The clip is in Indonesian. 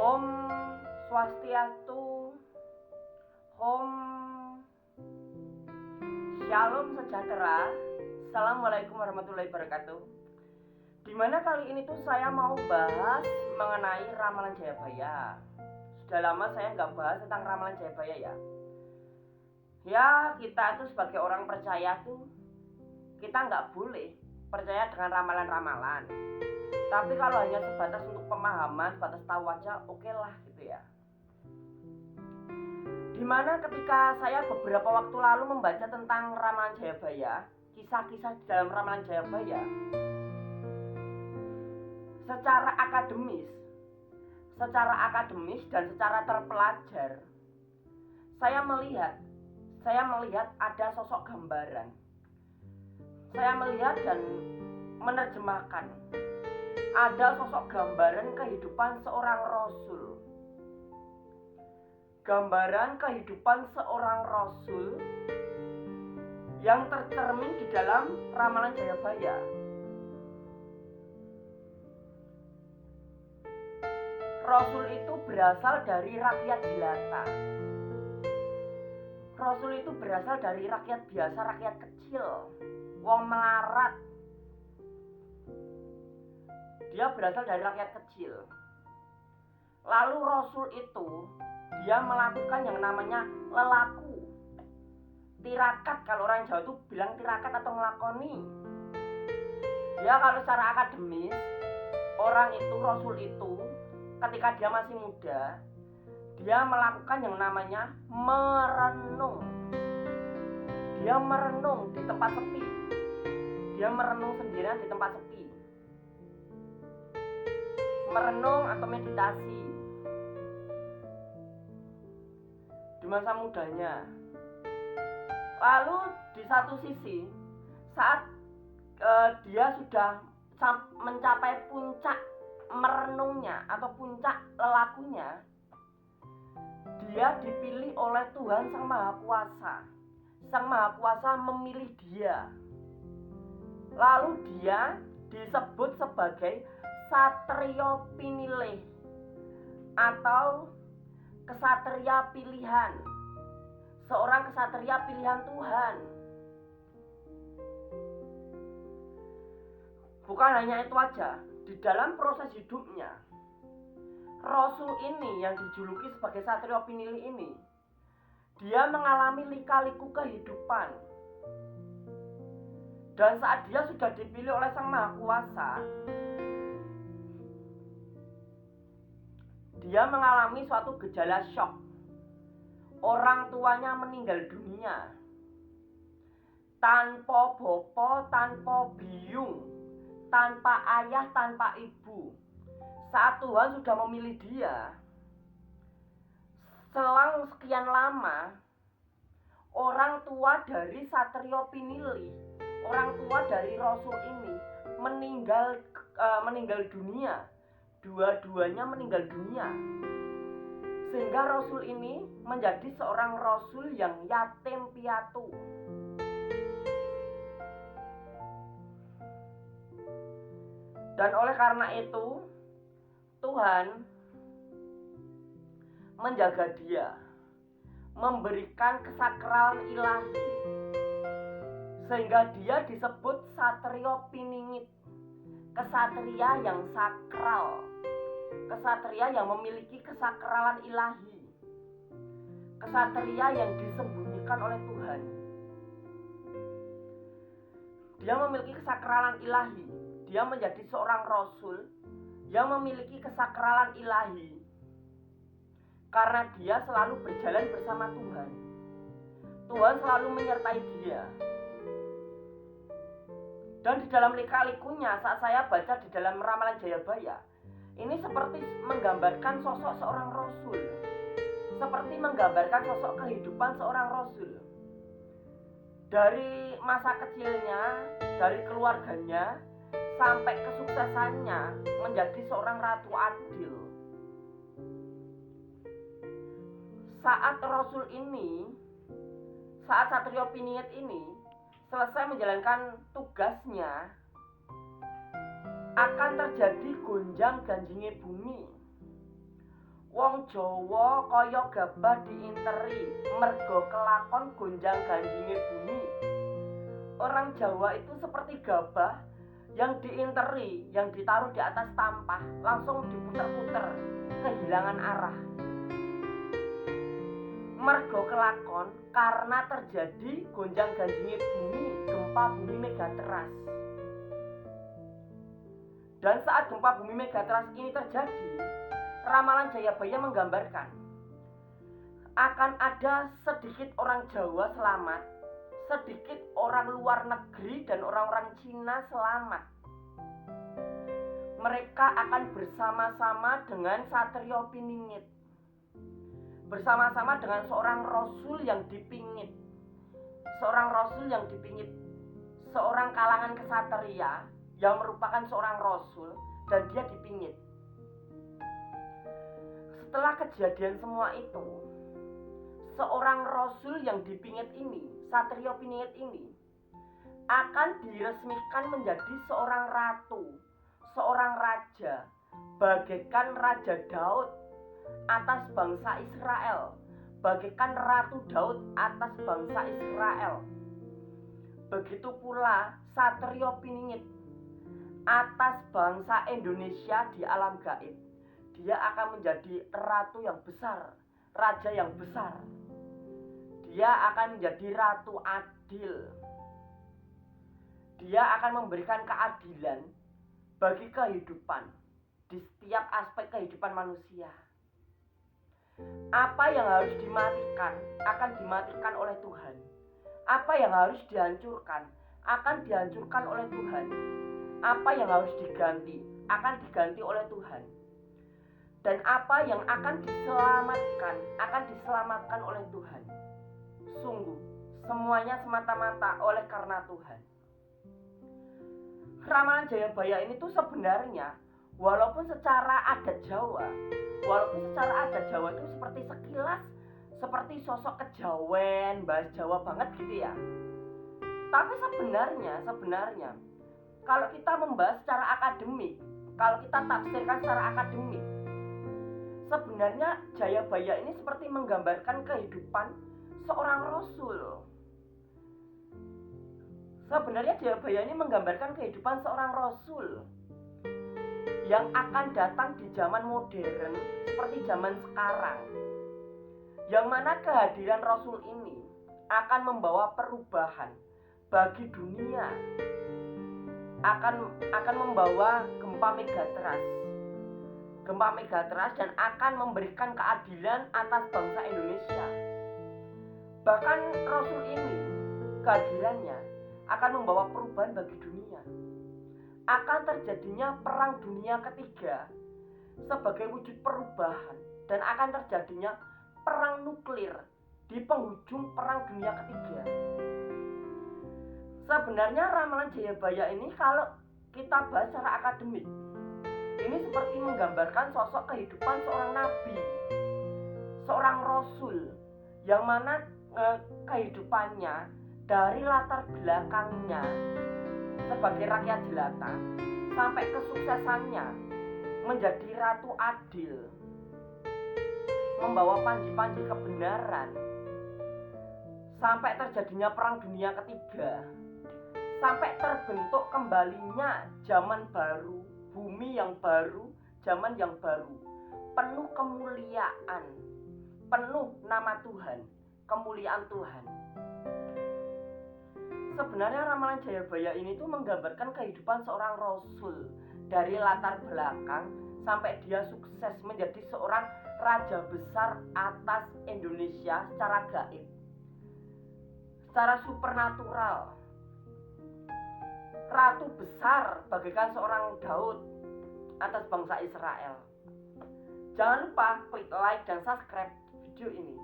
Om Swastiastu, Om Shalom sejahtera. Assalamualaikum warahmatullahi wabarakatuh. Dimana kali ini tuh saya mau bahas mengenai ramalan Jayabaya. Sudah lama saya nggak bahas tentang ramalan Jayabaya ya. Ya, kita tuh sebagai orang percaya tuh kita nggak boleh percaya dengan ramalan-ramalan. Tapi kalau hanya sebatas untuk pemahaman, sebatas tahu aja, oke lah gitu ya. Dimana ketika saya beberapa waktu lalu membaca tentang ramalan Jayabaya, kisah-kisah di dalam ramalan Jayabaya, secara akademis dan secara terpelajar, saya melihat ada sosok gambaran. Saya melihat dan menerjemahkan ada sosok gambaran kehidupan seorang rasul. Gambaran kehidupan seorang rasul yang tercermin di dalam ramalan Jayabaya. Rasul itu berasal dari rakyat jelata. Rasul itu berasal dari rakyat biasa, rakyat kecil, wong melarat. Dia berasal dari rakyat kecil. Lalu Rasul itu dia melakukan yang namanya lelaku, tirakat. Kalau orang Jawa itu bilang tirakat atau ngelakoni. Ya kalau secara akademis, orang itu, Rasul itu ketika dia masih muda, dia melakukan yang namanya merenung. Dia merenung di tempat sepi. Dia merenung sendirian di tempat sepi. Merenung atau meditasi di masa mudanya. Lalu di satu sisi, saat dia sudah mencapai puncak merenungnya atau puncak lelakunya, dia dipilih oleh Tuhan Sang Maha Kuasa. Sang Maha Kuasa memilih dia. Lalu dia disebut sebagai Satrio Pinilih atau kesatria pilihan. Seorang kesatria pilihan Tuhan. Bukan hanya itu aja, di dalam proses hidupnya, Rasul ini yang dijuluki sebagai Satrio Pinilih ini, dia mengalami lika-liku kehidupan. Dan saat dia sudah dipilih oleh Sang Maha Kuasa, dia mengalami suatu gejala syok. Orang tuanya meninggal dunia. Tanpa bopo, tanpa biyung, tanpa ayah, tanpa ibu. Saat Tuhan sudah memilih dia, selang sekian lama, orang tua dari Satrio Pinilih, orang tua dari Rasul ini meninggal dunia. Dua-duanya meninggal dunia. Sehingga Rasul ini menjadi seorang Rasul yang yatim piatu. Dan oleh karena itu, Tuhan menjaga dia, memberikan kesakralan ilahi, sehingga dia disebut Satrio Piningit, kesatria yang sakral, kesatria yang memiliki kesakralan ilahi, kesatria yang disembunyikan oleh Tuhan. Dia memiliki kesakralan ilahi. Dia menjadi seorang Rasul yang memiliki kesakralan ilahi karena dia selalu berjalan bersama Tuhan. Tuhan selalu menyertai dia. Dan di dalam lika-likunya, saat saya baca di dalam ramalan Jayabaya, ini seperti menggambarkan sosok seorang Rasul, seperti menggambarkan sosok kehidupan seorang Rasul. Dari masa kecilnya, dari keluarganya, sampai kesuksesannya menjadi seorang ratu adil. Saat Rasul ini, saat Satrio Piningit ini selesai menjalankan tugasnya, akan terjadi gonjang ganjingnya bumi. Wong Jawa kaya gabah diinteri mergo kelakon gonjang-ganjinge bumi. Orang Jawa itu seperti gabah yang diinteri, yang ditaruh di atas tampah, langsung diputer-puter, kehilangan arah. Mergo kelakon karena terjadi gonjang-ganjinge bumi, gempa bumi megateras. Dan saat gempa bumi megateras ini terjadi, ramalan Jayabaya menggambarkan akan ada sedikit orang Jawa selamat, sedikit orang luar negeri dan orang-orang Cina selamat. Mereka akan bersama-sama dengan Satrio Piningit, bersama-sama dengan seorang rasul yang dipingit, seorang kalangan kesatria yang merupakan seorang rasul dan dia dipingit. Setelah kejadian semua itu, seorang rasul yang dipingit ini, Satrio Piningit ini, akan diresmikan menjadi seorang ratu, seorang raja, bagaikan Raja Daud atas bangsa Israel, bagaikan Ratu Daud atas bangsa Israel. Begitu pula Satrio Piningit atas bangsa Indonesia di alam gaib. Dia akan menjadi ratu yang besar, raja yang besar. Dia akan menjadi ratu adil. Dia akan memberikan keadilan bagi kehidupan di setiap aspek kehidupan manusia. Apa yang harus dimatikan akan dimatikan oleh Tuhan. Apa yang harus dihancurkan akan dihancurkan oleh Tuhan. Apa yang harus diganti akan diganti oleh Tuhan. Dan apa yang akan diselamatkan oleh Tuhan. Sungguh, semuanya semata-mata oleh karena Tuhan. Ramalan Jayabaya ini tuh sebenarnya walaupun secara adat Jawa itu seperti sekilas seperti sosok kejawen, bahasa Jawa banget gitu ya. Tapi sebenarnya kalau kita membahas secara akademik, kalau kita tafsirkan secara akademik, sebenarnya Jayabaya ini seperti menggambarkan kehidupan seorang rasul. Sebenarnya Jayabaya ini menggambarkan kehidupan seorang rasul yang akan datang di zaman modern seperti zaman sekarang. Yang mana kehadiran rasul ini akan membawa perubahan bagi dunia. Akan membawa gempa megateras dan akan memberikan keadilan atas bangsa Indonesia. Bahkan rasul ini kehadirannya akan membawa perubahan bagi dunia. Akan terjadinya perang dunia ketiga sebagai wujud perubahan dan akan terjadinya perang nuklir di penghujung perang dunia ketiga. Sebenarnya ramalan Jayabaya ini kalau kita bahas secara akademik, ini seperti menggambarkan sosok kehidupan seorang nabi, seorang rasul, yang mana kehidupannya dari latar belakangnya sebagai rakyat jelata sampai kesuksesannya menjadi ratu adil, membawa panji-panji kebenaran, sampai terjadinya perang dunia ketiga, sampai terbentuk kembalinya zaman baru, bumi yang baru, zaman yang baru, penuh kemuliaan, penuh nama Tuhan, kemuliaan Tuhan. Sebenarnya ramalan Jayabaya ini tuh menggambarkan kehidupan seorang rasul dari latar belakang sampai dia sukses menjadi seorang raja besar atas Indonesia secara gaib, secara supernatural. Ratu besar bagaikan seorang Daud atas bangsa Israel. Jangan lupa klik like dan subscribe video ini.